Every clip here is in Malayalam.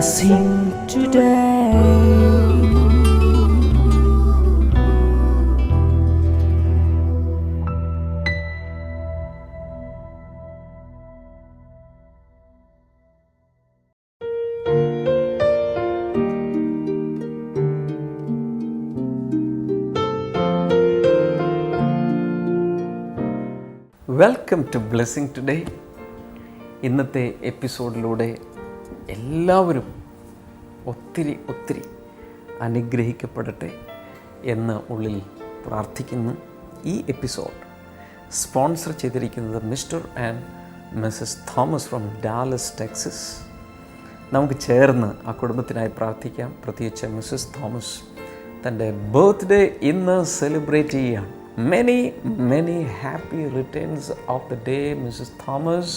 blessing today. Welcome to blessing today. ഇന്നത്തെ എപ്പിസോഡിലൂടെ എല്ലാവരും ഒത്തിരി അനുഗ്രഹിക്കപ്പെടട്ടെ എന്ന് ഉള്ളിൽ പ്രാർത്ഥിക്കുന്നു. ഈ എപ്പിസോഡ് സ്പോൺസർ ചെയ്തിരിക്കുന്നത് Mr and Mrs Thomas from Dallas, Texas. നമുക്ക് ചേർന്ന് ആ കുടുംബത്തിനായി പ്രാർത്ഥിക്കാം. പ്രത്യേകിച്ച് മിസ്സസ് തോമസ് തൻ്റെ ബർത്ത്ഡേ ഇന്ന് സെലിബ്രേറ്റ് ചെയ്യുകയാണ്. Many happy returns of the day, Mrs. Thomas.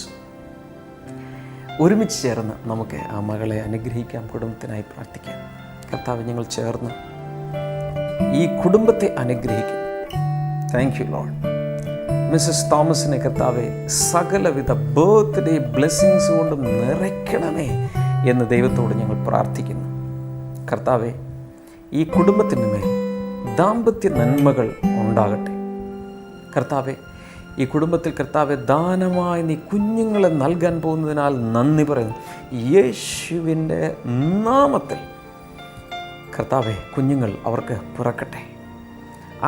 ഒരുമിച്ച് ചേർന്ന് നമുക്ക് ആ മകളെ അനുഗ്രഹിക്കാം, കുടുംബത്തിനായി പ്രാർത്ഥിക്കാം. കർത്താവ്, ഞങ്ങൾ ചേർന്ന് ഈ കുടുംബത്തെ അനുഗ്രഹിക്കും. Thank you Lord. മിസ്സസ് തോമസിനെ കർത്താവെ സകലവിധ ബർത്ത്ഡേ ബ്ലെസ്സിങ്സ് കൊണ്ടും നിറയ്ക്കണമേ എന്ന് ദൈവത്തോട് ഞങ്ങൾ പ്രാർത്ഥിക്കുന്നു. കർത്താവെ, ഈ കുടുംബത്തിന് മേൽ ദാമ്പത്യ നന്മകൾ ഉണ്ടാകട്ടെ. കർത്താവെ, ഈ കുടുംബത്തിൽ കർത്താവെ ദാനമായി നീ കുഞ്ഞുങ്ങളെ നൽകാൻ പോകുന്നതിനാൽ നന്ദി പറയുന്നു. യേശുവിൻ്റെ നാമത്തിൽ കർത്താവെ കുഞ്ഞുങ്ങൾ അവർക്ക് പിറക്കട്ടെ.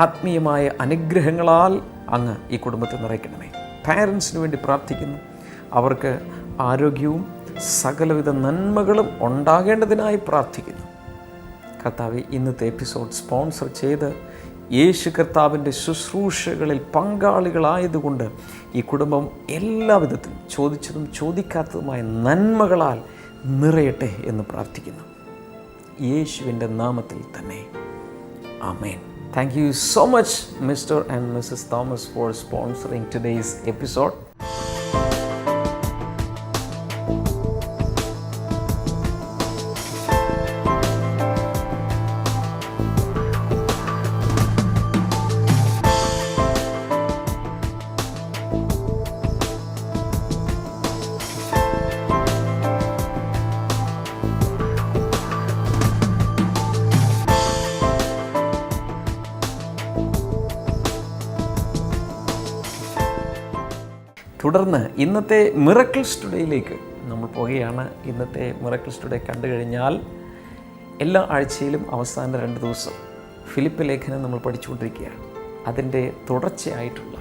ആത്മീയമായ അനുഗ്രഹങ്ങളാൽ അങ്ങ് ഈ കുടുംബത്തെ നിറയ്ക്കണമേ. പാരൻസിന് വേണ്ടി പ്രാർത്ഥിക്കുന്നു. അവർക്ക് ആരോഗ്യവും സകലവിധ നന്മകളും ഉണ്ടാകേണ്ടതിനായി പ്രാർത്ഥിക്കുന്നു. കർത്താവെ, ഇന്നത്തെ എപ്പിസോഡ് സ്പോൺസർ ചെയ്ത് യേശു കർത്താവിൻ്റെ ശുശ്രൂഷകളിൽ പങ്കാളികളായതുകൊണ്ട് ഈ കുടുംബം എല്ലാവിധത്തിലും ചോദിച്ചതും ചോദിക്കാത്തതുമായ നന്മകളാൽ നിറയട്ടെ എന്ന് പ്രാർത്ഥിക്കുന്നു. യേശുവിൻ്റെ നാമത്തിൽ തന്നെ amen. Thank you so much Mr and Mrs Thomas for sponsoring today's episode. തുടർന്ന് ഇന്നത്തെ മിറക്കിൾസ് ടുഡേയിലേക്ക് നമ്മൾ പോവുകയാണ്. ഇന്നത്തെ മിറക്കിൾസ് ടുഡേ കണ്ടു കഴിഞ്ഞാൽ എല്ലാ ആഴ്ചയിലും അവസാന 2 ദിവസം ഫിലിപ്പ് ലേഖനം നമ്മൾ പഠിച്ചുകൊണ്ടിരിക്കുകയാണ്. അതിൻ്റെ തുടർച്ചയായിട്ടുള്ള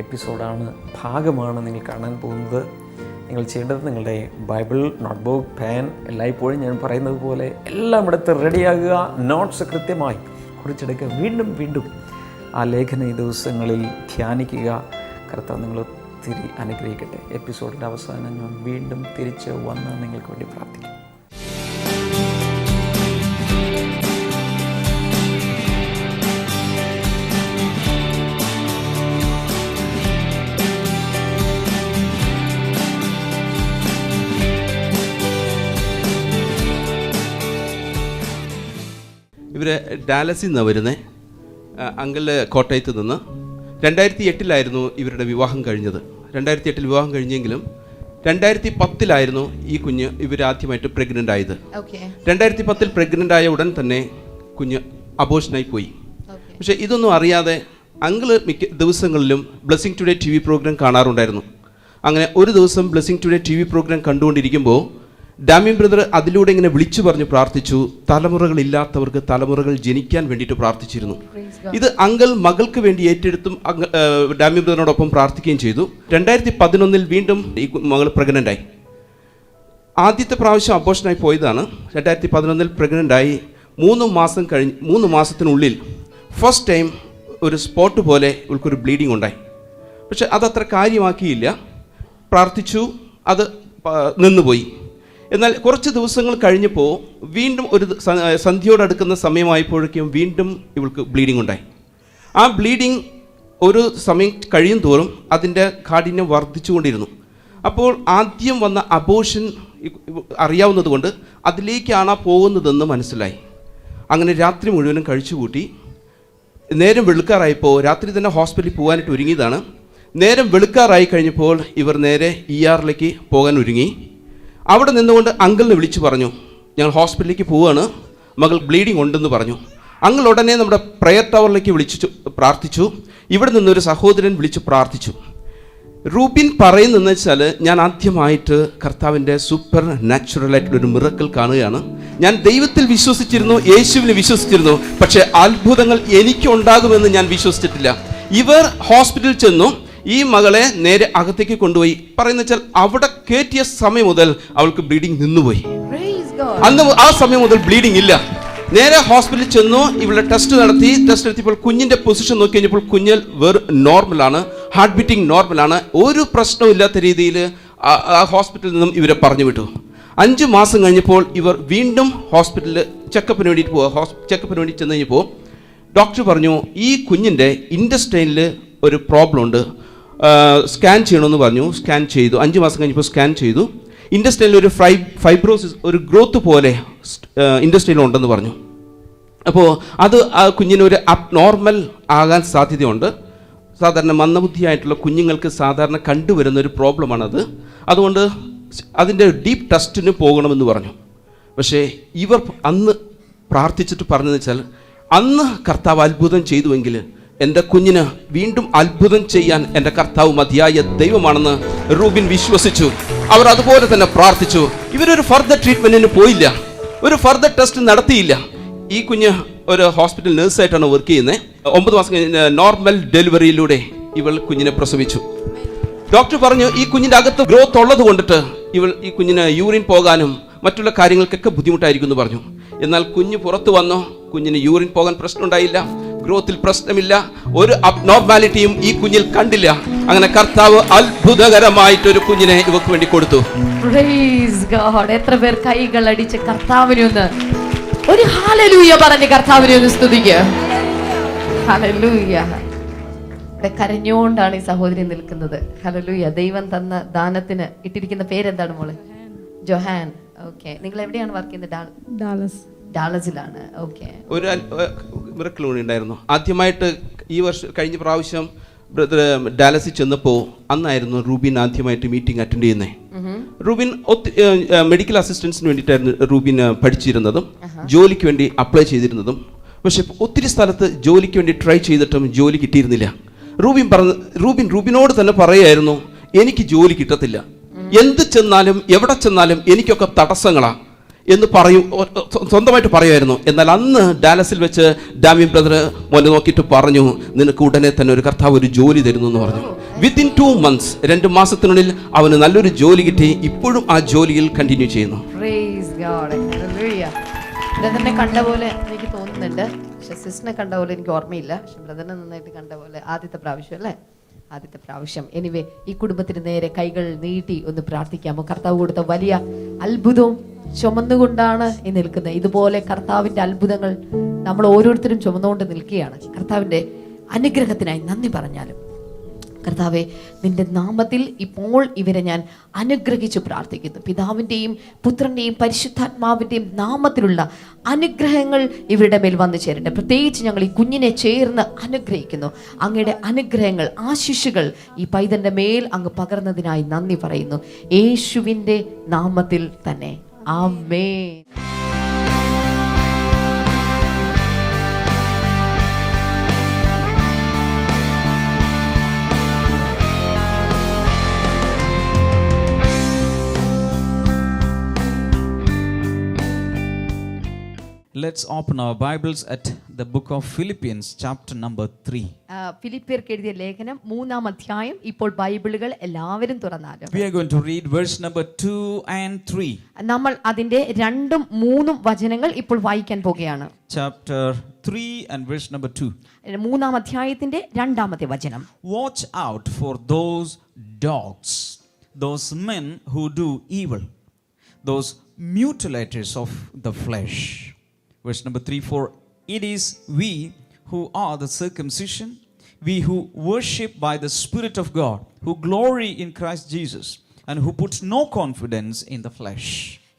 എപ്പിസോഡാണ്, ഭാഗമാണ് നിങ്ങൾ കാണാൻ പോകുന്നത്. നിങ്ങൾ ചെയ്യേണ്ടത് നിങ്ങളുടെ ബൈബിൾ, നോട്ട്ബുക്ക്, പെൻ എല്ലായ്പ്പോഴും ഞാൻ പറയുന്നത് പോലെ എല്ലാം എടുത്ത് റെഡിയാകുക. നോട്ട്സ് കൃത്യമായി കുറിച്ചെടുക്കുക. വീണ്ടും ആ ലേഖന ഈ ദിവസങ്ങളിൽ ധ്യാനിക്കുക. കർത്താവ് നിങ്ങൾ ഒത്തിരി അനുഗ്രഹിക്കട്ടെ. എപ്പിസോഡിൻ്റെ അവസാനം ഞാൻ വീണ്ടും തിരിച്ച് വന്ന് നിങ്ങൾക്ക് വേണ്ടി പ്രാർത്ഥിക്കും. ഇവർ ഡാലസിൽ നിന്നാണ് വരുന്നത്. അങ്കിള് കോട്ടയത്ത് നിന്ന് 2008 ഇവരുടെ വിവാഹം കഴിഞ്ഞത്. 2008 വിവാഹം കഴിഞ്ഞെങ്കിലും 2010 ഈ കുഞ്ഞ് ഇവരാദ്യമായിട്ട് പ്രഗ്നൻ്റ് ആയത്. 2010 പ്രഗ്നൻ്റ് ആയ ഉടൻ തന്നെ കുഞ്ഞ് അബോർഷനായി പോയി. പക്ഷേ ഇതൊന്നും അറിയാതെ അങ്കിള് മിക്ക ദിവസങ്ങളിലും ബ്ലെസ്സിങ് ടുഡേ TV പ്രോഗ്രാം കാണാറുണ്ടായിരുന്നു. അങ്ങനെ ഒരു ദിവസം ബ്ലെസ്സിങ് ടുഡേ TV പ്രോഗ്രാം കണ്ടുകൊണ്ടിരിക്കുമ്പോൾ ഡാമിൻ ബ്രദർ അതിലൂടെ ഇങ്ങനെ വിളിച്ചു പറഞ്ഞു പ്രാർത്ഥിച്ചു. തലമുറകളില്ലാത്തവർക്ക് തലമുറകൾ ജനിക്കാൻ വേണ്ടിയിട്ട് പ്രാർത്ഥിച്ചിരുന്നു. ഇത് അങ്കിൾ മകൾക്ക് വേണ്ടി ഏറ്റെടുത്തും ഡാമിൻ ബ്രദറിനോടൊപ്പം പ്രാർത്ഥിക്കുകയും ചെയ്തു. 2011 വീണ്ടും ഈ മകൾ പ്രഗ്നൻ്റായി. ആദ്യത്തെ പ്രാവശ്യം അബോർഷനായി പോയതാണ്. 2011 പ്രഗ്നൻ്റായി 3 മാസത്തിനുള്ളിൽ ഫസ്റ്റ് ടൈം ഒരു സ്പോട്ട് പോലെ ഇവൾക്കൊരു ബ്ലീഡിങ് ഉണ്ടായി. പക്ഷെ അതത്ര കാര്യമാക്കിയില്ല, പ്രാർത്ഥിച്ചു, അത് നിന്നുപോയി. എന്നാൽ കുറച്ച് ദിവസങ്ങൾ കഴിഞ്ഞപ്പോൾ വീണ്ടും ഒരു സന്ധ്യയോടടുക്കുന്ന സമയമായപ്പോഴേക്കും വീണ്ടും ഇവൾക്ക് ബ്ലീഡിങ് ഉണ്ടായി. ആ ബ്ലീഡിങ് ഒരു സമയം കഴിയും തോറും അതിൻ്റെ കാഠിന്യം വർദ്ധിച്ചുകൊണ്ടിരുന്നു. അപ്പോൾ ആദ്യം വന്ന അബോർഷൻ അറിയാവുന്നത് കൊണ്ട് അതിലേക്കാണ് പോകുന്നതെന്ന് മനസ്സിലായി. അങ്ങനെ രാത്രി മുഴുവനും കഴിച്ചുകൂട്ടി. നേരം വെളുക്കാറായപ്പോൾ രാത്രി തന്നെ ഹോസ്പിറ്റലിൽ പോകാനായിട്ട് ഒരുങ്ങിയതാണ്. നേരം വെളുക്കാറായി കഴിഞ്ഞപ്പോൾ ഇവർ നേരെ ER പോകാൻ ഒരുങ്ങി. അവിടെ നിന്നുകൊണ്ട് അങ്കിളിനെ വിളിച്ചു പറഞ്ഞു, ഞങ്ങൾ ഹോസ്പിറ്റലിലേക്ക് പോവുകയാണ്, മകൾ ബ്ലീഡിങ് ഉണ്ടെന്ന് പറഞ്ഞു. അങ്ങൾ ഉടനെ നമ്മുടെ പ്രയർ ടവറിലേക്ക് വിളിച്ചു പ്രാർത്ഥിച്ചു. ഇവിടെ നിന്നൊരു സഹോദരൻ വിളിച്ച് പ്രാർത്ഥിച്ചു. റൂബിൻ പറയുന്നതെന്ന് വെച്ചാൽ, ഞാൻ ആദ്യമായിട്ട് കർത്താവിൻ്റെ സൂപ്പർ നാച്ചുറലായിട്ടുള്ളൊരു മിറക്കിൾ കാണുകയാണ്. ഞാൻ ദൈവത്തിൽ വിശ്വസിച്ചിരുന്നു, യേശുവിനെ വിശ്വസിച്ചിരുന്നു, പക്ഷേ അത്ഭുതങ്ങൾ എനിക്കുണ്ടാകുമെന്ന് ഞാൻ വിശ്വസിച്ചിട്ടില്ല. ഇവർ ഹോസ്പിറ്റലിൽ ചെന്നു, ഈ മകളെ നേരെ അകത്തേക്ക് കൊണ്ടുപോയി. പറയുന്ന വെച്ചാൽ അവിടെ കയറ്റിയ സമയം മുതൽ അവൾക്ക് ബ്ലീഡിങ് നിന്നുപോയി. അന്ന് ആ സമയം മുതൽ ബ്ലീഡിങ് ഇല്ല. നേരെ ഹോസ്പിറ്റലിൽ ചെന്നു, ഇവിടെ ടെസ്റ്റ് നടത്തിയപ്പോൾ കുഞ്ഞിൻ്റെ പൊസിഷൻ നോക്കി കഴിഞ്ഞപ്പോൾ കുഞ്ഞ് നോർമലാണ്, ഹാർട്ട് ബീറ്റിംഗ് നോർമലാണ്, ഒരു പ്രശ്നവും ഇല്ലാത്ത രീതിയിൽ ആ ഹോസ്പിറ്റലിൽ നിന്നും ഇവരെ പറഞ്ഞു വിട്ടു. 5 മാസം കഴിഞ്ഞപ്പോൾ ഇവർ വീണ്ടും ഹോസ്പിറ്റലിൽ ചെക്കപ്പിന് വേണ്ടി ചെന്ന് കഴിഞ്ഞപ്പോൾ ഡോക്ടർ പറഞ്ഞു, ഈ കുഞ്ഞിൻ്റെ ഇൻറ്റസ്റ്റൈനിൽ ഒരു പ്രോബ്ലം ഉണ്ട്, സ്കാൻ ചെയ്യണമെന്ന് പറഞ്ഞു. സ്കാൻ ചെയ്തു. 5 മാസം കഴിഞ്ഞപ്പോൾ സ്കാൻ ചെയ്തു. ഇൻറ്റസ്റ്റൈനിൽ ഒരു ഫൈബ്രോസിസ്, ഒരു ഗ്രോത്ത് പോലെ ഇൻറ്റസ്റ്റൈനിൽ ഉണ്ടെന്ന് പറഞ്ഞു. അപ്പോൾ അത് ആ കുഞ്ഞിനൊരു അബ്നോർമൽ ആകാൻ സാധ്യതയുണ്ട്. സാധാരണ മന്ദബുദ്ധിയായിട്ടുള്ള കുഞ്ഞുങ്ങൾക്ക് സാധാരണ കണ്ടുവരുന്ന ഒരു പ്രോബ്ലമാണത്. അതുകൊണ്ട് അതിൻ്റെ ഡീപ്പ് ടെസ്റ്റിന് പോകണമെന്ന് പറഞ്ഞു. പക്ഷേ ഇവർ അന്ന് പ്രാർത്ഥിച്ചിട്ട് പറഞ്ഞതെന്ന് വെച്ചാൽ, അന്ന് കർത്താവ് അത്ഭുതം ചെയ്തുവെങ്കിൽ എൻ്റെ കുഞ്ഞിന് വീണ്ടും അത്ഭുതം ചെയ്യാൻ എൻ്റെ കർത്താവ് മതിയായ ദൈവമാണെന്ന് റൂബിൻ വിശ്വസിച്ചു. അവർ അതുപോലെ തന്നെ പ്രാർത്ഥിച്ചു. ഇവരൊരു ഫർദർ ട്രീറ്റ്മെൻറ്റിന് പോയില്ല, ഒരു ഫർദർ ടെസ്റ്റ് നടത്തിയില്ല. ഈ കുഞ്ഞ് ഒരു ഹോസ്പിറ്റൽ നേഴ്സായിട്ടാണ് വർക്ക് ചെയ്യുന്നത്. 9 മാസം കഴിഞ്ഞ് നോർമൽ ഡെലിവറിയിലൂടെ ഇവൾ കുഞ്ഞിനെ പ്രസവിച്ചു. ഡോക്ടർ പറഞ്ഞു, ഈ കുഞ്ഞിൻ്റെ അകത്ത് ഗ്രോത്ത് ഉള്ളത് കൊണ്ടിട്ട് ഈ കുഞ്ഞിന് യൂറിൻ പോകാനും മറ്റുള്ള കാര്യങ്ങൾക്കൊക്കെ ബുദ്ധിമുട്ടായിരിക്കും എന്ന് പറഞ്ഞു. എന്നാൽ കുഞ്ഞ് പുറത്തു വന്നു. കുഞ്ഞിന് യൂറിൻ പോകാൻ പ്രശ്നമുണ്ടായില്ല, ഗ്രോത്തിൽ പ്രശ്നമില്ല, ഒരു അബ്നോർമാലിറ്റിയും ഈ കുഞ്ഞിൽ കണ്ടില്ല. അങ്ങനെ കർത്താവ് അത്ഭുതകരമായിട്ടൊരു കുഞ്ഞിനെ ഇവർക്ക് വേണ്ടി കൊടുത്തു. Praise God. എത്ര പേർ കൈകൾ അടിച്ച് കർത്താവിനെ ഒന്ന് ഒരു ഹല്ലേലൂയ പറഞ്ഞ് കർത്താവിനെ ഒന്ന് സ്തുതിക്കുക. ഹല്ലേലൂയ. കരഞ്ഞുകൊണ്ടാണ് ഈ സഹോദരി നിൽക്കുന്നത്. ഹല്ലേലൂയ. ദൈവം തന്ന ദാനത്തിന് ഇട്ടിരിക്കുന്ന പേരെന്താണ് മോളെ? ജോഹാൻ. ഓക്കെ. നിങ്ങൾ എവിടെയാണ് വർക്ക് ചെയ്യുന്നത്? ഡാലസിലാണ്. ഓക്കെ. ഒരു മിറക്കിൾ ഉണ്ടായിരുന്നു. ആദ്യമായിട്ട് ഈ വർഷം കഴിഞ്ഞ പ്രാവശ്യം ബ്രദർ ഡാലസിൽ ചെന്നപ്പോൾ അന്നായിരുന്നു റൂബിൻ ആദ്യമായിട്ട് മീറ്റിംഗ് അറ്റൻഡ് ചെയ്യുന്നത്. റൂബിൻ മെഡിക്കൽ അസിസ്റ്റൻസിന് വേണ്ടിയിട്ടായിരുന്നു റൂബിൻ പഠിച്ചിരുന്നതും ജോലിക്ക് വേണ്ടി അപ്ലൈ ചെയ്തിരുന്നതും. പക്ഷെ ഒത്തിരി സ്ഥലത്ത് ജോലിക്ക് വേണ്ടി ട്രൈ ചെയ്തിട്ടും ജോലി കിട്ടിയിരുന്നില്ല. റൂബിനോട് തന്നെ പറയായിരുന്നു, എനിക്ക് ജോലി കിട്ടത്തില്ല, എന്ത് ചെന്നാലും എവിടെ ചെന്നാലും എനിക്കൊക്കെ തടസ്സങ്ങളാണ് എന്ന് സ്വന്തമായിട്ട് പറയുമായിരുന്നു. എന്നാൽ അന്ന് ഡാലസിൽ വെച്ച് ഡാമിൻ ബ്രദർ മോനെ നോക്കിയിട്ട് പറഞ്ഞു, നിനക്ക് ഉടനെ തന്നെ ഒരു കർത്താവ് ഒരു ജോലി തരുന്നു എന്ന് പറഞ്ഞു. വിത്തിൻ 2 months 2 മാസത്തിനുള്ളിൽ അവന് നല്ലൊരു ജോലി കിട്ടി. ഇപ്പോഴും ആ ജോലിയിൽ കണ്ടിന്യൂ ചെയ്യുന്നു. ബ്രദറിനെ കണ്ട പോലെ എനിക്ക് തോന്നുന്നുണ്ട്, പക്ഷെ സിസ്റ്ററിനെ കണ്ട പോലെ എനിക്ക് ഓർമ്മയില്ല. പക്ഷെ ബ്രദറിനെ നന്നായിട്ട് കണ്ട പോലെ ആദ്യത്തെ പ്രാവശ്യം. എനിവേ, ഈ കുടുംബത്തിന് നേരെ കൈകൾ നീട്ടി ഒന്ന് പ്രാർത്ഥിക്കാമോ? കർത്താവ് കൊടുത്ത വലിയ അത്ഭുതവും ചുമന്നുകൊണ്ടാണ് ഈ നിൽക്കുന്നത്. ഇതുപോലെ കർത്താവിന്റെ അത്ഭുതങ്ങൾ നമ്മൾ ഓരോരുത്തരും ചുമന്നുകൊണ്ട് നിൽക്കുകയാണ്. കർത്താവിന്റെ അനുഗ്രഹത്തിനായി നന്ദി പറഞ്ഞാലും, കർത്താവെ, നിന്റെ നാമത്തിൽ ഇപ്പോൾ ഇവരെ ഞാൻ അനുഗ്രഹിച്ചു പ്രാർത്ഥിക്കുന്നു. പിതാവിൻ്റെയും പുത്രൻ്റെയും പരിശുദ്ധാത്മാവിൻ്റെയും നാമത്തിലുള്ള അനുഗ്രഹങ്ങൾ ഇവരുടെ മേൽ വന്നു ചേരട്ടെ. പ്രത്യേകിച്ച് ഞങ്ങൾ ഈ കുഞ്ഞിനെ ചേർന്ന് അനുഗ്രഹിക്കുന്നു. അങ്ങയുടെ അനുഗ്രഹങ്ങൾ, ആശിഷുകൾ ഈ പൈതന്റെ മേൽ അങ്ങ് പകർന്നതിനായി നന്ദി പറയുന്നു. യേശുവിൻ്റെ നാമത്തിൽ തന്നെ. ആമേൻ. Let's open our Bibles at the book of Philippians, chapter number 3. ഫിലിപ്പിയർക്ക് എഴുതിയ ലേഖനം 3-ാം അധ്യായം. ഇപ്പോൾ ബൈബിളുകൾ എല്ലാവരും തുറന്നാലും We are going to read verse number 2 and 3. നമ്മൾ അതിന്റെ 2ഉം 3ഉം വചനങ്ങൾ ഇപ്പോൾ വായിക്കാൻ പോകുകയാണ്. Chapter 3 and verse number 2. 3-ാം അധ്യായത്തിന്റെ 2ാമത്തെ വചനം. Watch out for those dogs, those men who do evil, those mutilators of the flesh. Verse number 3, for it is we who are the circumcision, we who worship by the Spirit of God, who glory in Christ Jesus, and who put no confidence in the flesh.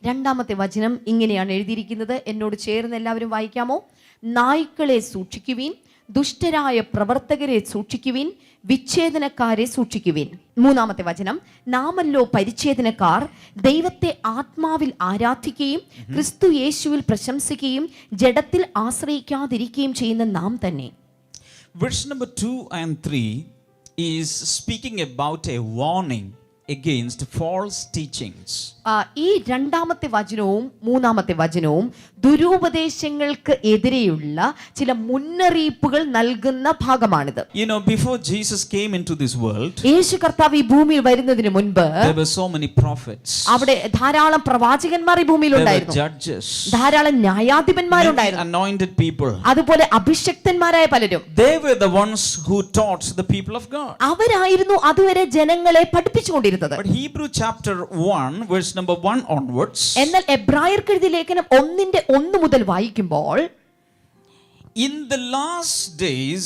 2ാമത്തെ വചനം ഇങ്ങനെയാണ് എഴുതിയിരിക്കുന്നത്. എന്നോട് ചേർന്ന് എല്ലാവരും വായിക്കാമോ? നായ്ക്കളെ സൂക്ഷിക്കുവീൻ, ദുഷ്ടരായ പ്രവർത്തകരെ സൂക്ഷിക്കുവിൻ, വിച്ഛേദനക്കാരെ സൂക്ഷിക്കുവിൻ. 3-ാമത്തെ വചനം, നാമല്ലോ പരിച്ഛേദനക്കാർ, ദൈവത്തെ ആത്മാവിൽ ആരാധിക്കുകയും ക്രിസ്തു യേശുവിൽ പ്രശംസിക്കുകയും ജഡത്തിൽ ആശ്രയിക്കാതിരിക്കുകയും ചെയ്യുന്ന നാം തന്നെ. Verse number 2 and 3 is speaking about a warning against false teachings. ഈ 2-ാമത്തെ വചനവും 3-ാമത്തെ വചനവും ദുരുപദേശങ്ങൾക്ക് എതിരെയുള്ള ചില മുന്നറിയിപ്പുകൾ നൽകുന്ന ഭാഗമാണിത്. You know, before Jesus came into this world, യേശു കർത്താവ് ഈ ഭൂമിയിൽ വരുന്നതിന് മുൻപ് there were so many prophets, അവിടെ ധാരാളം പ്രവാചകന്മാർ ഈ ഭൂമിയിൽ there were ഉണ്ടായിരുന്നു, judges, ധാരാളം many ന്യായാധിപന്മാരുണ്ടായിരുന്നു, anointed people. അതുപോലെ അഭിഷക്തന്മാരായ പലരും. They were the ones who taught the people of God. അവരായിരുന്നു അതുവരെ ജനങ്ങളെ പഠിപ്പിച്ചുകൊണ്ടിരുന്നത്. But Hebrew chapter 1 verse number 1 onwards, എന്നാൽ എബ്രായർക്ക് എഴുതിയ ലേഖനം 1:1 മുതൽ വായിക്കുമ്പോൾ, in the last days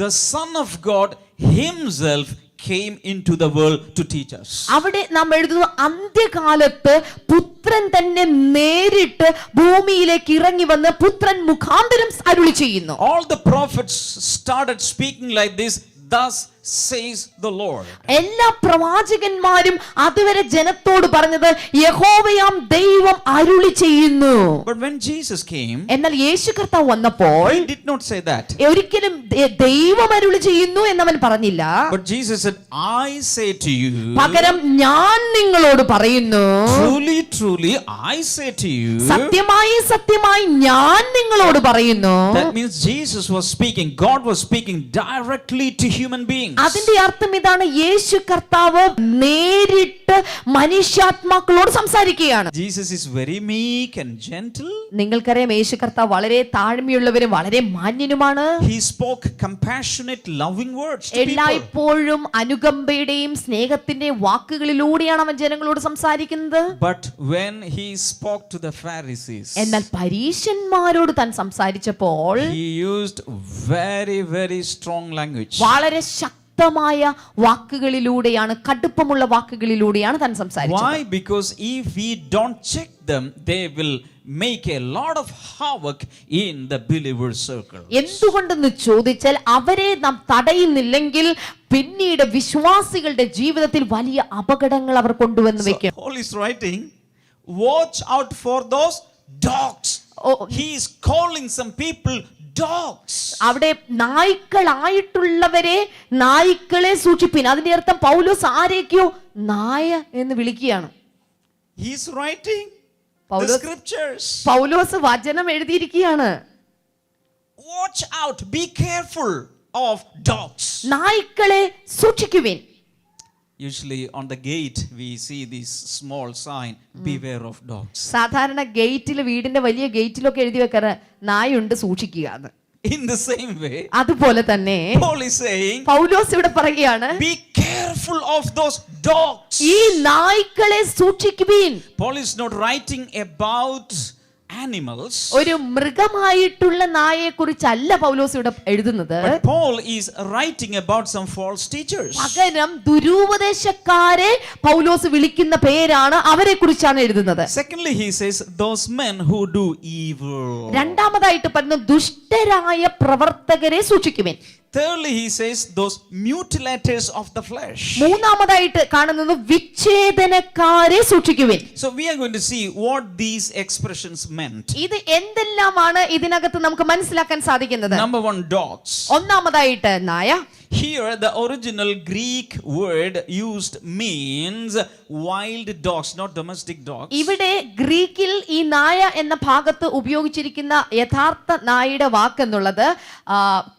the Son of God himself came into the world to teach us. അവിടെ നാം എഴുതുന്നു, അന്ത്യകാലത്ത് പുത്രൻ തന്നെ നേരിട്ട് ഭൂമിയിലേക്ക് ഇറങ്ങി വന്ന് പുത്രൻ മുഖാന്തരം അരുളി ചെയ്യുന്നു. All the prophets started speaking like this, thus says the Lord. എല്ലാ പ്രവാചകന്മാരും അതുവരെ ജനത്തോട് പറഞ്ഞത് യഹോവയാം ദൈവം അരുളി ചെയ്യുന്നു. But when Jesus came, എന്നാൽ യേശു കർത്താവ് വന്നപ്പോൾ he did not say that. ഒരിക്കലും ദൈവം അരുളി ചെയ്യുന്നു എന്നവൻ പറഞ്ഞില്ല. But Jesus said, I say to you, പകരം ഞാൻ നിങ്ങളോട് പറയുന്നു, truly, truly, I say to you. സത്യമായി സത്യമായി ഞാൻ നിങ്ങളോട് പറയുന്നു. That means Jesus was speaking, God was speaking directly to human beings. അതിന്റെ അർത്ഥം ഇതാണ്, യേശു കർത്താവ് നേരിട്ട് മനുഷ്യാത്മാക്കളോട് സംസാരിക്കുകയാണ്. Jesus is very meek and gentle. നിങ്ങൾക്കറിയാം, യേശു കർത്താവ് വളരെ താഴ്മയുള്ളവരും വളരെ മാന്യനുമാണ്. He spoke compassionate, loving words to people. എല്ലായ്പ്പോഴും അനുകമ്പയുടെയും സ്നേഹത്തിന്റെയും വാക്കുകളിലൂടെയാണ് അവൻ ജനങ്ങളോട് സംസാരിക്കുന്നത്. But when he spoke to the Pharisees, എന്നാൽ പരീശന്മാരോട് താൻ സംസാരിച്ചപ്പോൾ he used very, very strong language. വളരെ ശക്തമായ വാക്കുകളിലൂടെയാണ്, കടുപ്പമുള്ള വാക്കുകളിലൂടെയാണ് താൻ സംസാരിച്ചത്. Why? Because if we don't check them, they will make a lot of havoc in the believer circle. എന്തുകൊണ്ടെന്ന് ചോദിച്ചാൽ, അവരെ നാം തടയുന്നില്ലെങ്കിൽ പിന്നീട് വിശ്വാസികളുടെ ജീവിതത്തിൽ വലിയ അപകടങ്ങൾ അവർ കൊണ്ടുവന്ന് വെക്കും. Paul is writing, watch out for those dogs. He is calling some people dogs. അവിടെ നായ്ക്കളായിട്ടുള്ളവരെ നായ്ക്കളെ സൂക്ഷിപ്പിൻ. അതിന്റെ അർത്ഥം പൗലോസ് ആരേക്കോ നായ എന്ന് വിളിക്കുകയാണ്. He is writing the scriptures. പൗലോസ് വചനം എഴുതിയിരിക്കുകയാണ്. Watch out, be careful of dogs. നായ്ക്കളെ സൂക്ഷിക്കുവിൻ. Usually on the gate we see this small sign, beware of dogs. സാധാരണ ഗേറ്റിൽ, വീടിന്റെ വലിയ ഗേറ്റിലൊക്കെ എഴുതി വെക്കാറ് നായുണ്ട് സൂക്ഷിക്കുക എന്ന്. In the same way, അതുപോലെ തന്നെ Paul is saying, പൗലോസ് ഇവിടെ പറയുകയാണ്, be careful of those dogs. ഈ നായ്ക്കളെ സൂക്ഷിക്കുവിൻ. Paul is not writing about animals. ഒരു മൃഗമായിട്ടുള്ള നായയെ കുറിച്ചല്ല പൗലോസ് ഇവിടെ എഴുതുന്നത്. But Paul is writing about some false teachers. പകരം ദുരുപദേശക്കാരെ പൗലോസ് വിളിക്കുന്ന പേരാണ്, അവരെ കുറിച്ചാണ് എഴുതുന്നത്. Secondly, he says those men who do evil. രണ്ടാമതായിട്ട് പറഞ്ഞു, ദുഷ്ടരായ പ്രവർത്തകരെ സൂക്ഷിക്കുവിൻ. Thirdly, he says those mutilators of the flesh. മൂന്നാമതായിട്ട് കാണുന്നത് വിച്ഛേദനക്കാരെ സൂക്ഷിക്കുവിൻ. So we are going to see what these expressions meant. ഇത് എന്തെല്ലാമാണ് ഇതിനകത്ത് നമുക്ക് മനസ്സിലാക്കാൻ സാധിക്കുന്നത്. Number 1, dogs. ഒന്നാമതായിട്ട് നായ. Here the original Greek word used means wild dogs, not domestic dogs. ഇവിടെ ഗ്രീക്കിൽ ഈ നായ എന്ന ഭാഗത്ത് ഉപയോഗിച്ചിരിക്കുന്ന യഥാർത്ഥ നായയുടെ വാക്ക് എന്നുള്ളത്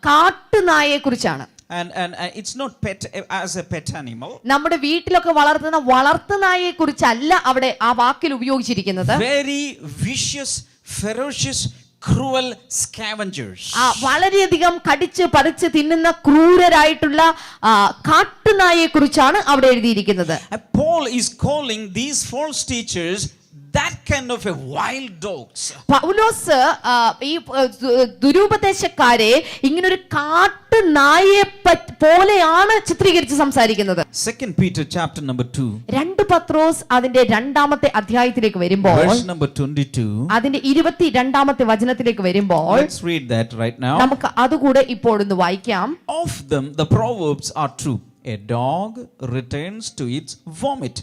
കാട്ടുനായയെ കുറിച്ചാണ്. And it's not pet as a pet animal. നമ്മുടെ വീട്ടിലൊക്കെ വളർത്തുന്ന വളർത്തുനായയെ കുറിച്ചല്ല അവിടെ ആ വാക്കിൽ ഉപയോഗിച്ചിരിക്കുന്നത്. Very vicious, ferocious, cruel scavengers. വളരെയധികം കടിച്ച് പറിച്ച് തിന്നുന്ന ക്രൂരരായിട്ടുള്ള കാട്ടുനായയെ കുറിച്ചാണ് അവിടെ എഴുതിയിരിക്കുന്നത്. Paul is calling these false teachers that kind of a wild dogs. പൗലോസ് ഈ ദുരുപദേശക്കാരെ ഇങ്ങനെ ഒരു കാട്ടു നായയെ പോലെയാണ് ചിത്രീകരിച്ച് സംസാരിക്കുന്നത്. 2 Peter chapter number 2. 2 പത്രോസ് അതിന്റെ 2-ാമത്തെ അധ്യായത്തിലേക്ക് വരുമ്പോൾ Verse number 22. അതിന്റെ 22-ാമത്തെ വചനത്തിലേക്ക് വരുമ്പോൾ Let's read that right now. നമുക്ക് അതുകൂടെ ഇപ്പോൾ ഒന്ന് വായിക്കാം. Of them the proverbs are true. A dog returns to its vomit,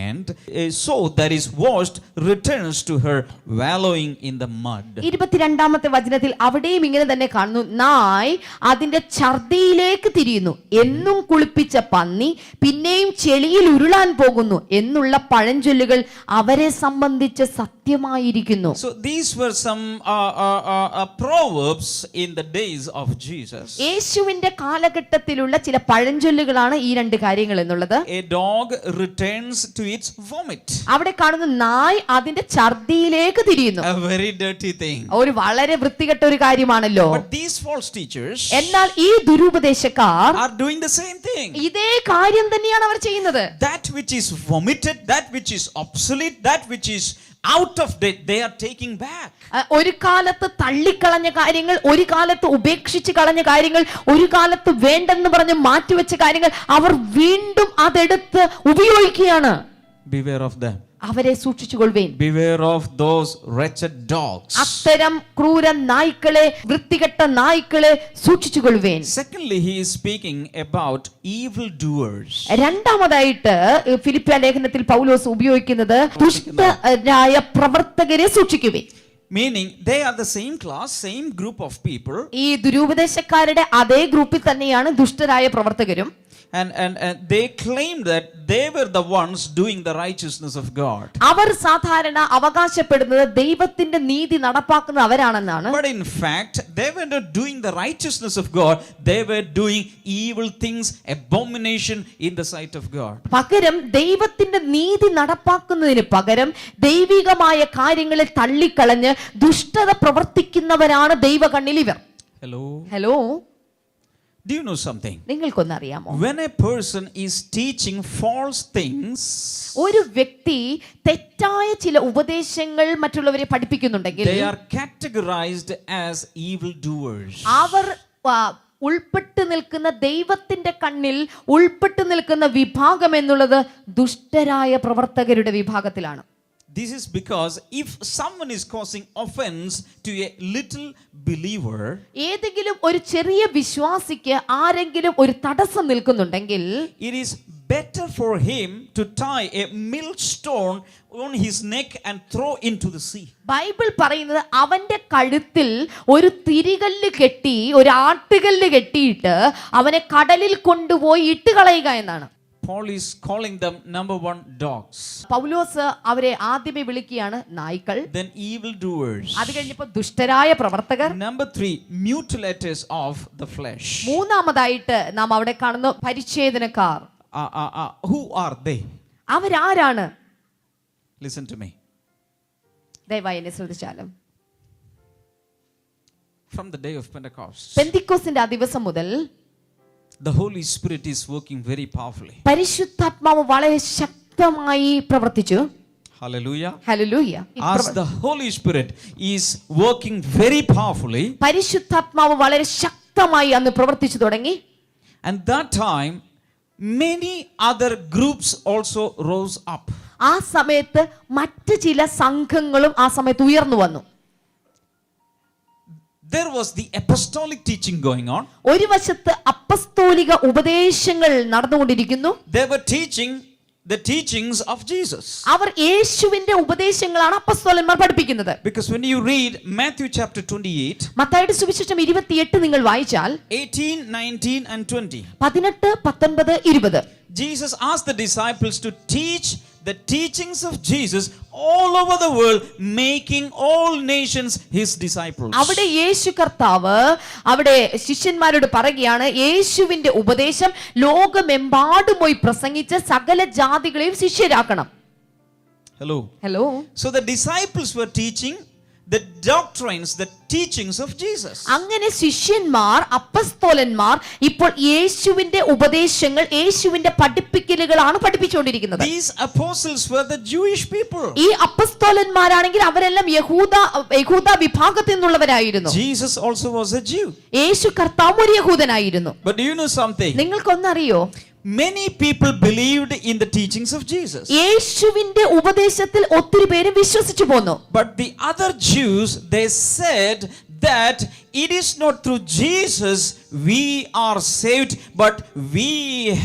and a sow that is washed returns to her wallowing in the mud. 22-ാമത്തെ വചനത്തിൽ അവിടെയും ഇങ്ങനെ തന്നെ കാണുന്നു. നായ് അതിന്റെ ഛർദിയിലേക്ക് തിരിയുന്നു, എന്നും കുളിപ്പിച്ച പന്നി പിന്നെയും ചെളിയിൽ ഉരുളാൻ പോകുന്നു എന്നുള്ള പഴഞ്ചൊല്ലുകൾ അവരെ സംബന്ധിച്ച് സത്യമായിരിക്കുന്നു. So these were some proverbs in the days of Jesus. യേശുവിന്റെ കാലഘട്ടത്തിലുള്ള ചില പഴഞ്ചൊല്ലുകളാണ് ഈ രണ്ട് കാര്യങ്ങൾ എന്നുള്ളത്. A dog returns to its vomit. അവിടെ കാണുന്ന നായ് അതിന്റെ ഛർദിയിലേക്ക് തിരിയുന്നു. A very dirty thing. ഒരു വളരെ വൃത്തികെട്ട ഒരു കാര്യമാണല്ലോ. But these false teachers എന്നാൽ ഈ ദുരുപദേശക്കാർ are doing the same thing. ഇതേ കാര്യം തന്നെയാണ് അവർ ചെയ്യുന്നത്. That which is vomited, that which is obsolete, that which is out of date, they are taking back. ഒരു കാലത്ത് തള്ളിക്കളഞ്ഞ കാര്യങ്ങൾ, ഒരു കാലത്ത് ഉപേക്ഷിച്ച് കളഞ്ഞ കാര്യങ്ങൾ, ഒരു കാലത്ത് വേണ്ടെന്ന് പറഞ്ഞ് മാറ്റിവെച്ച കാര്യങ്ങൾ അവർ വീണ്ടും അതെടുത്ത് ഉപയോഗിക്കുകയാണ്. Beware of them. അവരെ സൂക്ഷിച്ചുകൊള്ളുവേൻ. Beware of those wretched dogs. അത്തരം ക്രൂര നായ്ക്കളെ, വൃത്തികെട്ട നായ്ക്കളെ സൂക്ഷിച്ചുകൊള്ളുവേൻ. Secondly, he is speaking about evil doers. രണ്ടാമതായിട്ട് ഫിലിപ്പിയ ലേഖനത്തിൽ പൗലോസ് ഉപയോഗിക്കുന്നത് ദുഷ്ടരായ പ്രവർത്തകരെ സൂക്ഷിക്കുവേൻ. Meaning they are the same class, same group of people. ഈ ദുരുപദേശക്കാരുടെ അതേ ഗ്രൂപ്പിൽ തന്നെയാണ് ദുഷ്ടരായ പ്രവർത്തകരും. And they claim that they were the ones doing the righteousness of God. അവർ സാധാരണ അവകാശപ്പെടുന്നത് ദൈവത്തിന്റെ നീതി നടപ്പാക്കുന്ന അവരാണെന്നാണ്. But in fact, they were not doing the righteousness of God. They were doing evil things, abomination in the sight of God. പകരം ദൈവത്തിന്റെ നീതി നടപ്പാക്കുന്നതിന് പകരം ദൈവികമായ കാര്യങ്ങളെ തള്ളിക്കളഞ്ഞ് ദുഷ്ടത പ്രവർത്തിക്കുന്നവരാണ് ദൈവകണ്ണിൽ ഇവർ. Hello, Do you know something? നിങ്ങൾക്കൊന്നറിയാമോ? When a person is teaching false things, ഒരു വ്യക്തി തെറ്റായ ചില ഉപദേശങ്ങൾ മറ്റുള്ളവരെ പഠിപ്പിക്കുന്നുണ്ടെങ്കിൽ they are categorized as evil doers. അവർ ഉൾപ്പെട്ടു നിൽക്കുന്ന, ദൈവത്തിന്റെ കണ്ണിൽ ഉൾപ്പെട്ടു നിൽക്കുന്ന വിഭാഗം എന്നുള്ളത് ദുഷ്ടരായ പ്രവർത്തകരുടെ വിഭാഗത്തിലാണ്. This is because if someone is causing offense to a little believer, ഏതെങ്കിലും ഒരു ചെറിയ വിശ്വാസിക്ക് ആരെങ്കിലും ഒരു തടസ്സം നിൽക്കുന്നുണ്ടെങ്കിൽ it is better for him to tie a millstone on his neck and throw into the sea. Bible പറയുന്നത് അവന്റെ കഴുത്തിൽ ഒരു തിരികല്ല് കെട്ടി, ഒരു ആട്ടുകല്ല് കെട്ടിയിട്ട് അവനെ കടലിൽ കൊണ്ടുപോയി ഇട്ടുകളയുക എന്നാണ്. Paul is calling them number 1 dogs. പൗലോസ് അവരെ ആദ്യമേ വിളിക്കുകയാണ് നായ്ക്കൾ. Then evil doers. അത് കഴിഞ്ഞപ്പോൾ ദുഷ്ടരായ പ്രവർത്തകർ. Number 3, mutilators of the flesh. മൂന്നാമതായിട്ട് നാം അവിടെ കാണുന്നു പരിച്ഛേദനക്കാർ. Who are they? അവരാരാണ്? Listen to me. ദയവായി എന്നെ ശ്രദ്ധിച്ചാലും. From the day of Pentecost, പെന്തിക്കോസ്തിന്റെ ആ ദിവസം മുതൽ the Holy Spirit is working very powerfully. പരിശുദ്ധാത്മാവ് വളരെ ശക്തമായി പ്രവർത്തിച്ചു. Hallelujah. Hallelujah. As the Holy Spirit is working very powerfully, പരിശുദ്ധാത്മാവ് വളരെ ശക്തമായി അന്ന് പ്രവർത്തിച്ചു തുടങ്ങി. and that time many other groups also rose up. ആ സമയത്ത് മറ്റ് ചില സംഘങ്ങളും ആ സമയത്ത് ഉയർന്നു വന്നു. There was the apostolic teaching going on. ഒരു വശത്ത് അപ്പസ്തോലിക ഉപദേശങ്ങൾ നടന്നുകൊണ്ടിരിക്കുന്നു. They were teaching the teachings of Jesus. അവർ യേശുവിന്റെ ഉപദേശങ്ങളാണ് അപ്പസ്തോലന്മാർ പഠിപ്പിക്കുന്നത്. Because when you read Matthew chapter 28, മത്തായിയുടെ സുവിശേഷം 28 നിങ്ങൾ വായിച്ചാൽ 18, 19 and 20, 18, 19, 20 Jesus asked the disciples to teach the teachings of Jesus all over the world, making all nations his disciples. അവിടെ യേശു കർത്താവ് അവിടെ ശിഷ്യന്മാരോട് പറയുകയാണ്, യേശുവിന്റെ ഉപദേശം ലോകമെമ്പാടും പോയി പ്രസംഗിച്ച് സകല ജാതികളെയും ശിഷ്യരാക്കണം. Hello. Hello. So the disciples were teaching the doctrines, the teachings of Jesus. അങ്ങനെ ശിഷ്യന്മാർ, അപ്പസ്തോലന്മാർ ഇപ്പോൾ യേശുവിന്റെ ഉപദേശങ്ങൾ, യേശുവിന്റെ പഠിപ്പിക്കലുകളാണ് പഠിപ്പിച്ചുകൊണ്ടിരിക്കുന്നത്. These apostles were the Jewish people. ഈ അപ്പസ്തോലന്മാരാണെങ്കിൽ അവരെല്ലാം യഹൂദ വിഭാഗത്തിൽ നിന്നുള്ളവരായിരുന്നു. Jesus also was a Jew. യേശു കർത്താവ് ഒരു യഹൂദനായിരുന്നു. But do you know something? നിങ്ങൾക്കൊന്നറിയോ? Many people believed in the teachings of Jesus. യേശുവിന്റെ ഉപദേശത്തിൽ ഒത്തിരി പേര് വിശ്വസിച്ചു പോന്നു. But the other Jews, they said that it is not through Jesus we are saved, but we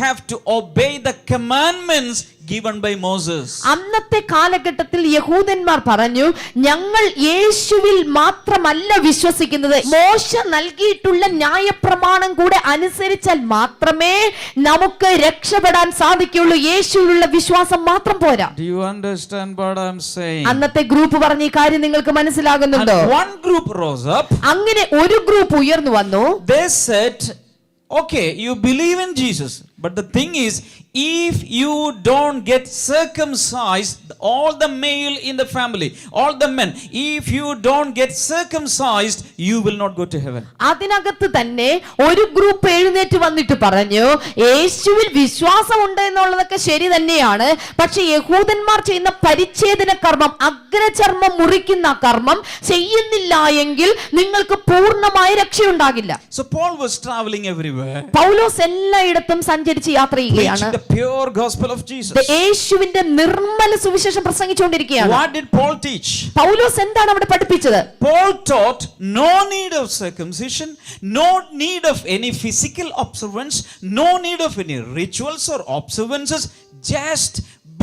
have to obey the commandments given by Moses. അന്നത്തെ കാലഘട്ടത്തിൽ യഹൂദന്മാർ പറഞ്ഞു, ഞങ്ങൾ യേശുവിൽ മാത്രമല്ല വിശ്വസിക്കുന്നത്, മോശ നൽകിയിട്ടുള്ള ന്യായപ്രമാണം കൂടെ അനുസരിച്ചാൽ മാത്രമേ നമുക്ക് രക്ഷപ്പെടാൻ സാധിക്കുള്ളൂ. യേശുവിലുള്ള വിശ്വാസം മാത്രം പോരാ. Do you understand what I'm saying? അന്നത്തെ ഗ്രൂപ്പ് പറഞ്ഞ ഈ കാര്യം നിങ്ങൾക്ക് മനസ്സിലാകുന്നുണ്ടോ? And one group rose up. അങ്ങനെ ഒരു ഗ്രൂപ്പ് ഉയർന്നു വന്നു. They said, okay, you believe in Jesus, but the thing is, if you don't get circumcised, all the male in the family, all the men, if you don't get circumcised, you will not go to heaven. അതിനകത്ത് തന്നെ ഒരു ഗ്രൂപ്പ് എഴുന്നേറ്റ് വന്നിട്ട് പറഞ്ഞു, യേശുവിൽ വിശ്വാസമുണ്ട് എന്നുള്ളതൊക്കെ ശരി തന്നെയാണ്, പക്ഷെ യഹൂദന്മാർ ചെയ്യുന്ന പരിച്ഛേദന കർമ്മം, അഗ്രചർമ്മം മുറിക്കുന്ന കർമ്മം ചെയ്യുന്നില്ല എങ്കിൽ നിങ്ങൾക്ക് പൂർണ്ണമായ രക്ഷയുണ്ടാകില്ല. So Paul was traveling everywhere, പൗലോസ് എല്ലായിടത്തും സഞ്ചരിച്ച് യാത്ര ചെയ്യുകയാണ്. preaching the pure gospel of Jesus. യേശുവിന്റെ നിർമ്മല സുവിശേഷം പ്രസംഗിച്ചുകൊണ്ടിരിക്കുകയാണ്. What did Paul teach? പൗലോസ് എന്താണ് അവിടെ പഠിപ്പിച്ചത്? Paul taught no need of circumcision, no need of any physical observance, no need of any rituals or observances, just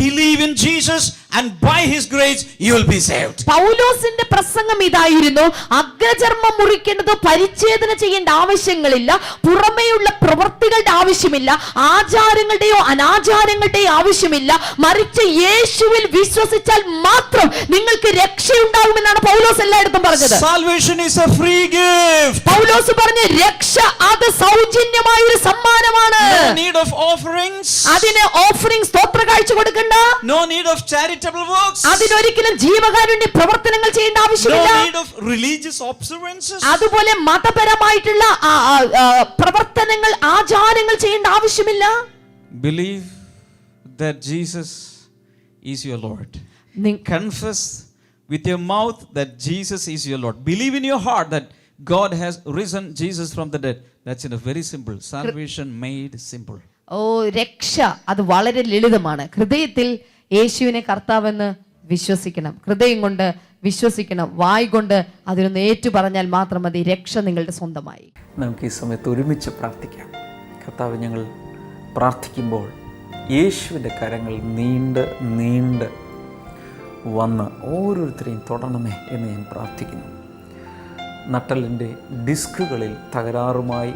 believe in Jesus and by his grace you will be saved. പൗലോസിന്റെ പ്രസംഗം ഇതായിരുന്നു, അഗ്രചർമ്മം മുറിക്കേണ്ടതോ പരിച്ഛേദന ചെയ്യേണ്ട ആവശ്യങ്ങളില്ല, പുറമേയുള്ള പ്രവൃത്തികളുടെ ആവശ്യമില്ല, ആചാരങ്ങളുടെയോ അനാചാരങ്ങളുടെയോ ആവശ്യമില്ല, മറിച്ച് യേശുവിൽ വിശ്വസിച്ചാൽ മാത്രം നിങ്ങൾക്ക് രക്ഷയുണ്ടാകുമെന്നാണ് പൗലോസ് എല്ലായിടത്തും പറഞ്ഞത്. Salvation is a free gift. പൗലോസ് പറഞ്ഞ രക്ഷ അത് സൗജന്യമായ ഒരു സമ്മാനമാണ്. No need of offerings. അതിന് ഓഫറിംഗ്, സ്തോത്ര കാഴ്ച കൊടുക്കണ്ട. No need of charitable works. അതിനൊരിക്കലും ജീവകാരുണ്യ പ്രവർത്തനങ്ങൾ ചെയ്യേണ്ട ആവശ്യമില്ല. No need of religious observances. അതുപോലെ മതപരമായിട്ടുള്ള പ്രവർത്തനങ്ങൾ, ആചാരങ്ങൾ ചെയ്യേണ്ട ആവശ്യമില്ല. Believe that Jesus is your Lord. Confess with your mouth that Jesus is your Lord. Believe in your heart that God has risen Jesus from the dead. That's it, very simple. Salvation made simple. രക്ഷ അത് വളരെ ലളിതമാണ്. ഹൃദയത്തിൽ യേശുവിനെ കർത്താവെന്ന് വിശ്വസിക്കണം, ഹൃദയം കൊണ്ട് വിശ്വസിക്കണം, വായ് കൊണ്ട് അതിനൊന്ന് ഏറ്റു പറഞ്ഞാൽ മാത്രം മതി, രക്ഷ നിങ്ങളുടെ സ്വന്തമായി. നമുക്ക് ഈ സമയത്ത് ഒരുമിച്ച് പ്രാർത്ഥിക്കാം. കർത്താവ്, ഞങ്ങൾ പ്രാർത്ഥിക്കുമ്പോൾ യേശുവിൻ്റെ കരങ്ങൾ നീണ്ട് നീണ്ട് വന്ന് ഓരോരുത്തരെയും തൊടണമേ എന്ന് ഞാൻ പ്രാർത്ഥിക്കുന്നു. നട്ടലിൻ്റെ ഡിസ്കുകളിൽ തകരാറുമായി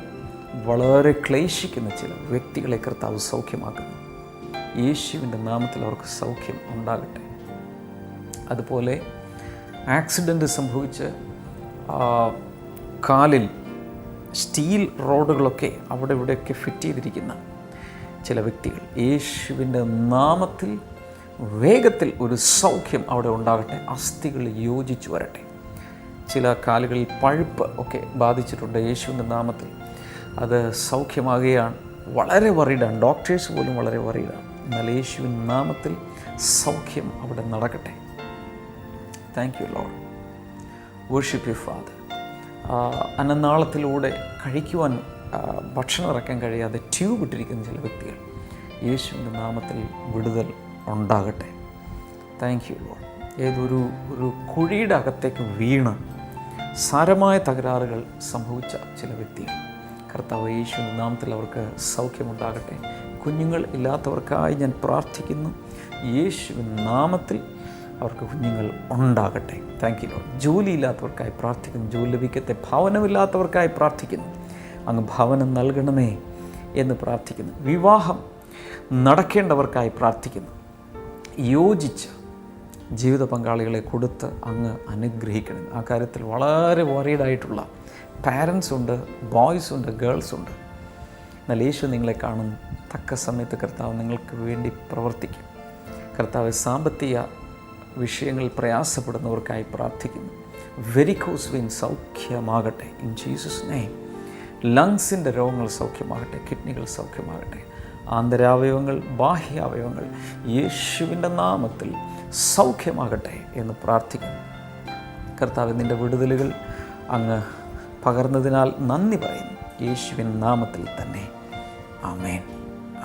വളരെ ക്ലേശിക്കുന്ന ചില വ്യക്തികളെ കർത്താവ് സൗഖ്യമാക്കുന്നു. യേശുവിൻ്റെ നാമത്തിൽ അവർക്ക് സൗഖ്യം ഉണ്ടാകട്ടെ. അതുപോലെ ആക്സിഡൻറ്റ് സംഭവിച്ച് കാലിൽ സ്റ്റീൽ റോഡുകളൊക്കെ അവിടെ ഇവിടെയൊക്കെ ഫിറ്റ് ചെയ്തിരിക്കുന്ന ചില വ്യക്തികൾ, യേശുവിൻ്റെ നാമത്തിൽ വേഗത്തിൽ ഒരു സൗഖ്യം അവിടെ ഉണ്ടാകട്ടെ. അസ്ഥികൾ യോജിച്ചു വരട്ടെ. ചില കാലുകളിൽ പഴുപ്പ് ഒക്കെ ബാധിച്ചിട്ടുണ്ട്. യേശുവിൻ്റെ നാമത്തിൽ അത് സൗഖ്യമാകുകയാണ്. വളരെ വറീഡാണ്, ഡോക്ടേഴ്സ് പോലും വളരെ വറീഡാണ്. എന്നാൽ യേശുവിൻ നാമത്തിൽ സൗഖ്യം അവിടെ നടക്കട്ടെ. Thank you Lord. Worship you Father. അന്നനാളത്തിലൂടെ കഴിക്കുവാൻ ഭക്ഷണം ഇറക്കാൻ കഴിയാതെ ട്യൂബ് ഇട്ടിരിക്കുന്ന ചില വ്യക്തികൾ, യേശുവിൻ്റെ നാമത്തിൽ വിടുതൽ ഉണ്ടാകട്ടെ. Thank you Lord. ഏതൊരു കുഴിയുടെ അകത്തേക്ക് വീണ് സാരമായ തകരാറുകൾ സംഭവിച്ച ചില വ്യക്തികൾ, കർത്താവ് യേശുവിൻ്റെ നാമത്തിൽ അവർക്ക് സൗഖ്യമുണ്ടാകട്ടെ. കുഞ്ഞുങ്ങൾ ഇല്ലാത്തവർക്കായി ഞാൻ പ്രാർത്ഥിക്കുന്നു. യേശുവിൻ്റെ നാമത്തിൽ അവർക്ക് കുഞ്ഞുങ്ങൾ ഉണ്ടാകട്ടെ. Thank you Lord. ജോലിയില്ലാത്തവർക്കായി പ്രാർത്ഥിക്കുന്നു. ജോലി ലഭിക്കട്ടെ. ഭവനമില്ലാത്തവർക്കായി പ്രാർത്ഥിക്കുന്നു. അങ്ങ് ഭവനം നൽകണമേ എന്ന് പ്രാർത്ഥിക്കുന്നു. വിവാഹം നടക്കേണ്ടവർക്കായി പ്രാർത്ഥിക്കുന്നു. യോജിച്ച് ജീവിത പങ്കാളികളെ കൊടുത്ത് അങ്ങ് അനുഗ്രഹിക്കണം. ആ കാര്യത്തിൽ വളരെ വറീഡായിട്ടുള്ള പാരൻസ് ഉണ്ട്, ബോയ്സ് ഉണ്ട്, ഗേൾസ് ഉണ്ട്. എന്നാൽ യേശു നിങ്ങളെ കാണും. തക്ക സമയത്ത് കർത്താവ് നിങ്ങൾക്ക് വേണ്ടി പ്രവർത്തിക്കും. കർത്താവ് സാമ്പത്തിക വിഷയങ്ങളിൽ പ്രയാസപ്പെടുന്നവർക്കായി പ്രാർത്ഥിക്കുന്നു. വെരിക്കോസ് വെയിൻ സൗഖ്യമാകട്ടെ ഇൻ ജീസസ് നെയിം. ലങ്സിൻ്റെ രോഗങ്ങൾ സൗഖ്യമാകട്ടെ, കിഡ്നികൾ സൗഖ്യമാകട്ടെ, ആന്തരാവയവങ്ങൾ, ബാഹ്യാവയവങ്ങൾ യേശുവിൻ്റെ നാമത്തിൽ സൗഖ്യമാകട്ടെ എന്ന് പ്രാർത്ഥിക്കുന്നു. കർത്താവ്, നിൻ്റെ വിടുതലുകൾ അങ്ങ് പകർന്നതിനാൽ നന്ദി പറയുന്നു, യേശുവിൻ നാമത്തിൽ തന്നെ. ആമേൻ,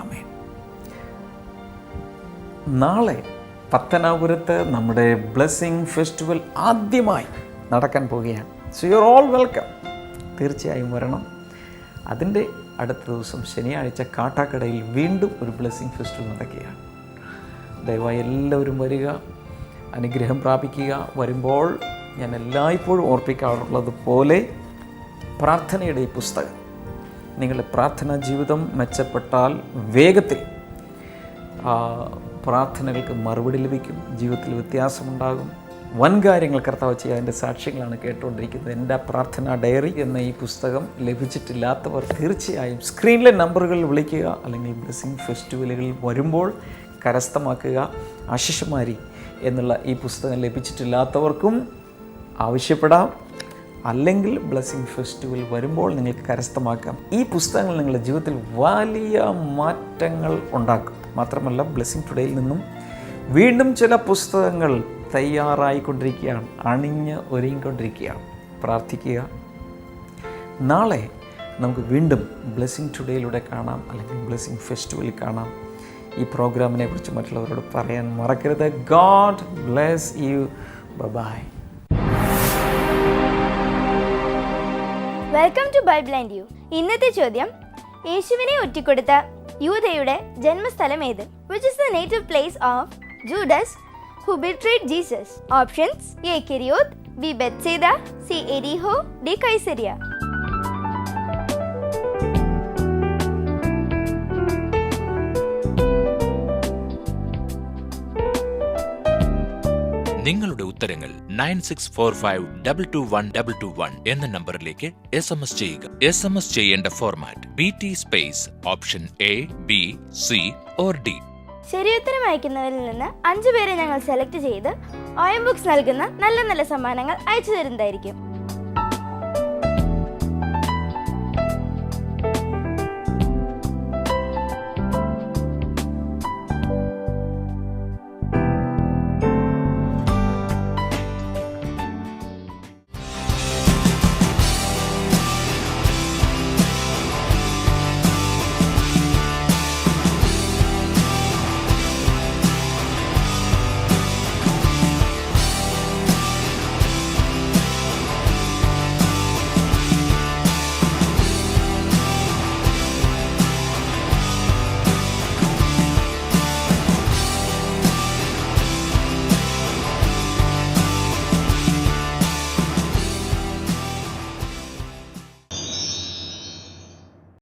ആമേൻ. നാളെ പത്തനാപുരത്ത് നമ്മുടെ ബ്ലെസ്സിങ് ഫെസ്റ്റിവൽ ആദ്യമായി നടക്കാൻ പോവുകയാണ്. So you are all welcome. തീർച്ചയായും വരണം. അതിൻ്റെ അടുത്ത ദിവസം ശനിയാഴ്ച കാട്ടാക്കടയിൽ വീണ്ടും ഒരു ബ്ലെസ്സിങ് ഫെസ്റ്റിവൽ നടക്കുകയാണ്. ദയവായി എല്ലാവരും വരിക, അനുഗ്രഹം പ്രാപിക്കുക. വരുമ്പോൾ ഞാൻ എല്ലായ്പ്പോഴും ഓർപ്പിക്കാറുള്ളത് പോലെ പ്രാർത്ഥനയുടെ ഈ പുസ്തകം, നിങ്ങളുടെ പ്രാർത്ഥനാ ജീവിതം മെച്ചപ്പെട്ടാൽ വേഗത്തിൽ പ്രാർത്ഥനകൾക്ക് മറുപടി ലഭിക്കും, ജീവിതത്തിൽ വ്യത്യാസമുണ്ടാകും, വൻ കാര്യങ്ങൾ കർത്താവ് ചെയ്യുക. അതിൻ്റെ സാക്ഷ്യങ്ങളാണ് കേട്ടുകൊണ്ടിരിക്കുന്നത്. എൻ്റെ പ്രാർത്ഥനാ ഡയറി എന്ന ഈ പുസ്തകം ലഭിച്ചിട്ടില്ലാത്തവർ തീർച്ചയായും സ്ക്രീനിലെ നമ്പറുകളിൽ വിളിക്കുക, അല്ലെങ്കിൽ ബ്ലെസ്സിങ് ഫെസ്റ്റിവലുകളിൽ വരുമ്പോൾ കരസ്ഥമാക്കുക. ആശിഷമാരി എന്നുള്ള ഈ പുസ്തകം ലഭിച്ചിട്ടില്ലാത്തവർക്കും ആവശ്യപ്പെടാം, അല്ലെങ്കിൽ ബ്ലെസ്സിങ് ഫെസ്റ്റിവൽ വരുമ്പോൾ നിങ്ങൾക്ക് കരസ്ഥമാക്കാം. ഈ പുസ്തകങ്ങൾ നിങ്ങളുടെ ജീവിതത്തിൽ വലിയ മാറ്റങ്ങൾ ഉണ്ടാക്കും. മാത്രമല്ല, ബ്ലെസ്സിങ് ടുഡേയിൽ നിന്നും വീണ്ടും ചില പുസ്തകങ്ങൾ തയ്യാറായിക്കൊണ്ടിരിക്കുകയാണ്, ഒരുങ്ങിക്കൊണ്ടിരിക്കുകയാണ്. പ്രാർത്ഥിക്കുക. നാളെ നമുക്ക് വീണ്ടും ബ്ലെസ്സിങ് ടുഡേയിലൂടെ കാണാം, അല്ലെങ്കിൽ ബ്ലെസ്സിങ് ഫെസ്റ്റിവലിൽ കാണാം. ഈ പ്രോഗ്രാമിനെ കുറിച്ച് മറ്റുള്ളവരോട് പറയാൻ മറക്കരുത്. God bless you. Bye. Welcome to Bible and you. ഇന്നത്തെ ചോദ്യം, യേശുവിനെ ഒറ്റിക്കൊടുത്ത യൂദയുടെ ജന്മസ്ഥലം ഏത്? Which is the native place of Judas who betrayed Jesus? Options: A. Kerioth, B. Bethsaida, C. Jericho, D. Caesarea. നിങ്ങളുടെ ഉത്തരങ്ങൾ 9645221221 എന്ന നമ്പറിലേക്ക് SMS ചെയ്യുക. SMS ചെയ്യേണ്ട format BT space option A, B, C or D. ശരിയുത്തരം അയക്കുന്നവരിൽ നിന്ന് 5 പേരെ ഞങ്ങൾ സെലക്ട് ചെയ്ത് OM ബുക്സ് നൽകുന്ന നല്ല സമ്മാനങ്ങൾ അയച്ചു തരുന്നതായിരിക്കും.